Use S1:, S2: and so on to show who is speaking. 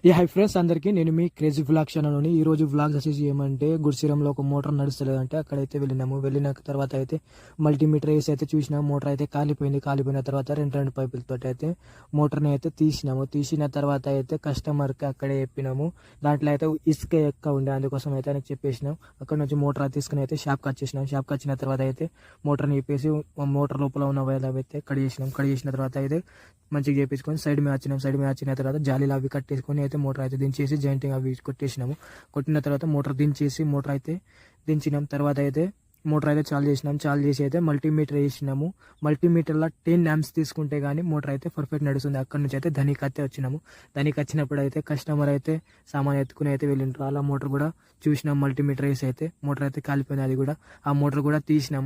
S1: ఈ hi friends అందరికీ నేను మీ క్రేజీ వ్లాగ్ ఛానల్లోని ఈ రోజు వ్లాగ్స్ వచ్చేసి ఏమంటే గుడిసిరంలో ఒక మోటార్ నడుస్తలేదంటే అక్కడైతే వెళ్ళిన తర్వాత అయితే మల్టీమీటర్ వేసి అయితే చూసిన మోటార్ అయితే కాలిపోయిన తర్వాత రెండు పైపులతో అయితే మోటార్ని అయితే తీసిన తర్వాత అయితే కస్టమర్కి అక్కడే చెప్పినాము. దాంట్లో అయితే ఇసుక ఎక్కువ ఉండే అందుకోసం అయితే ఆయనకు చెప్పేసినాం. అక్కడ నుంచి మోటార్ తీసుకుని అయితే షాప్కి వచ్చిన తర్వాత అయితే మోటార్ని చెప్పేసి మోటార్ లోపల ఉన్న వైర్లు అయితే కడిగేసిన తర్వాత అయితే మంచిగా చేపించుకొని సైడ్ మీద వచ్చిన తర్వాత జాలీలు అవి కట్టేసుకొని అయితే మోటార్ అయితే దించేసి జాయింటింగ్ అవి కొట్టిన తర్వాత మోటార్ దించినాం తర్వాత అయితే మోటార్ అయితే చాలు చేసి అయితే మల్టీమీటర్ వేసినాము. మల్టీమీటర్లో 10 amps తీసుకుంటే కానీ మోటార్ అయితే పర్ఫెక్ట్ నడుస్తుంది. అక్కడ నుంచి అయితే ధనికి అయితే వచ్చినప్పుడు అయితే కస్టమర్ అయితే సామాన్ ఎత్తుకుని అయితే వెళ్ళింటారు. అలా మోటార్ కూడా చూసినాం. మల్టీమీటర్ వేసి అయితే మోటార్ అయితే కాలిపోయింది. అది కూడా ఆ మోటార్ కూడా తీసిన